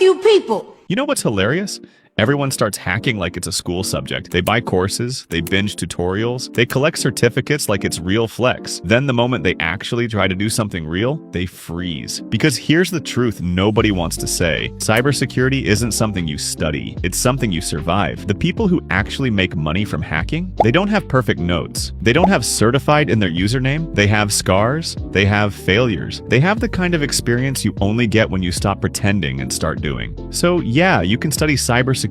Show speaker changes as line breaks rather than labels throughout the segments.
you people.
You know what's hilarious? Everyone starts hacking like it's a school subject. They buy courses, they binge tutorials, they collect certificates like it's real flex. Then the moment they actually try to do something real, they freeze. Because here's the truth nobody wants to say. Cybersecurity isn't something you study, it's something you survive. The people who actually make money from hacking, they don't have perfect notes. They don't have certified in their username. They have scars, they have failures. They have the kind of experience you only get when you stop pretending and start doing. So yeah, you can study cybersecurity,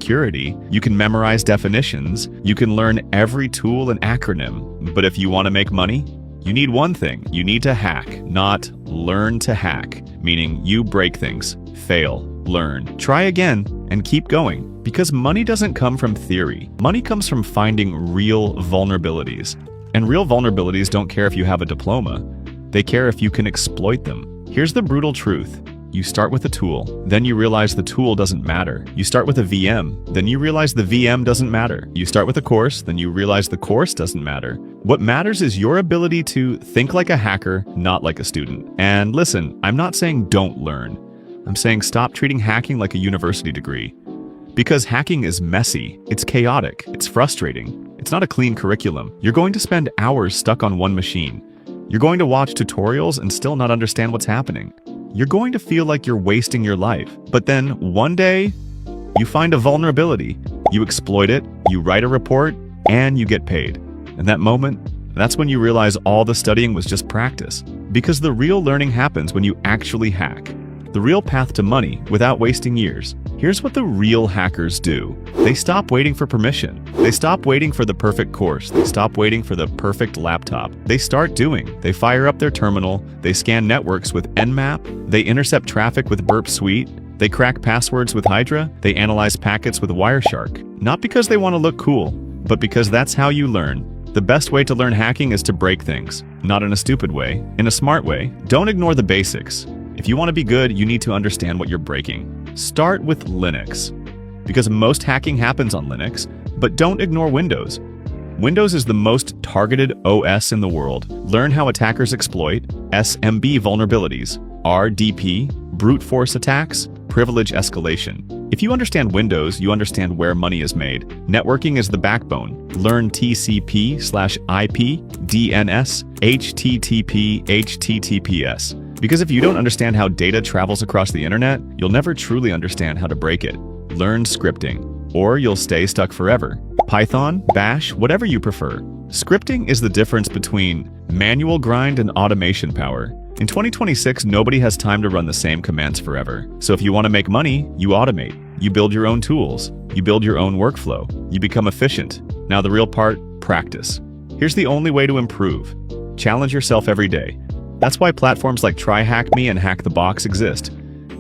you can memorize definitions, you can learn every tool and acronym, but if you want to make money, you need one thing. You need to hack, not learn to hack, meaning you break things, fail, learn, try again, and keep going. Because money doesn't come from theory. Money comes from finding real vulnerabilities. And real vulnerabilities don't care if you have a diploma. They care if you can exploit them. Here's the brutal truth. You start with a tool, then you realize the tool doesn't matter. You start with a VM, then you realize the VM doesn't matter. You start with a course, then you realize the course doesn't matter. What matters is your ability to think like a hacker, not like a student. And listen, I'm not saying don't learn. I'm saying stop treating hacking like a university degree. Because hacking is messy, it's chaotic, it's frustrating. It's not a clean curriculum. You're going to spend hours stuck on one machine. You're going to watch tutorials and still not understand what's happening. You're going to feel like you're wasting your life. But then, one day, you find a vulnerability. You exploit it, you write a report, and you get paid. And that moment, that's when you realize all the studying was just practice. Because the real learning happens when you actually hack. The real path to money without wasting years. Here's what the real hackers do. They stop waiting for permission. They stop waiting for the perfect course. They stop waiting for the perfect laptop. They start doing. They fire up their terminal. They scan networks with Nmap. They intercept traffic with Burp Suite. They crack passwords with Hydra. They analyze packets with Wireshark. Not because they want to look cool, but because that's how you learn. The best way to learn hacking is to break things. Not in a stupid way, in a smart way. Don't ignore the basics. If you want to be good, you need to understand what you're breaking. Start with Linux. Because most hacking happens on Linux, but don't ignore Windows. Windows is the most targeted OS in the world. Learn how attackers exploit SMB vulnerabilities, RDP, brute force attacks, privilege escalation. If you understand Windows, you understand where money is made. Networking is the backbone. Learn TCP/IP, DNS, HTTP, HTTPS. Because if you don't understand how data travels across the internet, you'll never truly understand how to break it. Learn scripting, or you'll stay stuck forever. Python, Bash, whatever you prefer. Scripting is the difference between manual grind and automation power. In 2026, nobody has time to run the same commands forever. So if you want to make money, you automate. You build your own tools. You build your own workflow. You become efficient. Now the real part, practice. Here's the only way to improve. Challenge yourself every day. That's why platforms like TryHackMe and HackTheBox exist.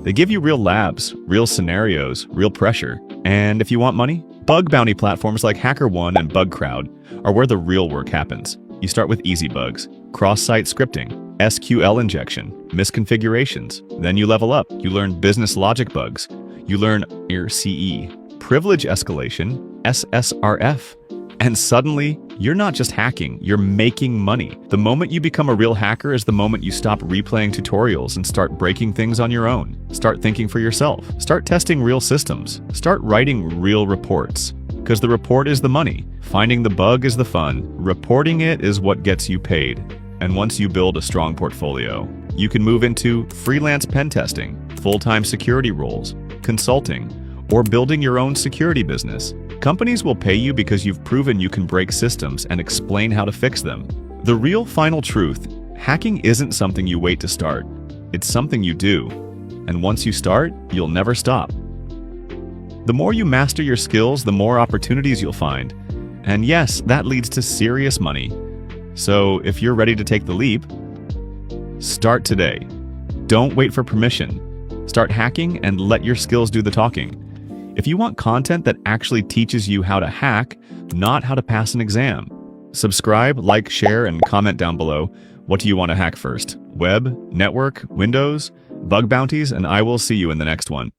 They give you real labs, real scenarios, real pressure. And if you want money, bug bounty platforms like HackerOne and BugCrowd are where the real work happens. You start with easy bugs, cross-site scripting, SQL injection, misconfigurations. Then you level up. You learn business logic bugs. You learn IRCE, privilege escalation, SSRF. And suddenly, you're not just hacking, you're making money. The moment you become a real hacker is the moment you stop replaying tutorials and start breaking things on your own. Start thinking for yourself. Start testing real systems. Start writing real reports. Because the report is the money. Finding the bug is the fun. Reporting it is what gets you paid. And once you build a strong portfolio, you can move into freelance pen testing, full-time security roles, consulting, or building your own security business. Companies will pay you because you've proven you can break systems and explain how to fix them. The real final truth, hacking isn't something you wait to start. It's something you do. And once you start, you'll never stop. The more you master your skills, the more opportunities you'll find. And yes, that leads to serious money. So if you're ready to take the leap, start today. Don't wait for permission. Start hacking and let your skills do the talking. If you want content that actually teaches you how to hack, not how to pass an exam, subscribe, like, share, and comment down below. What do you want to hack first? Web, network, Windows, bug bounties, and I will see you in the next one.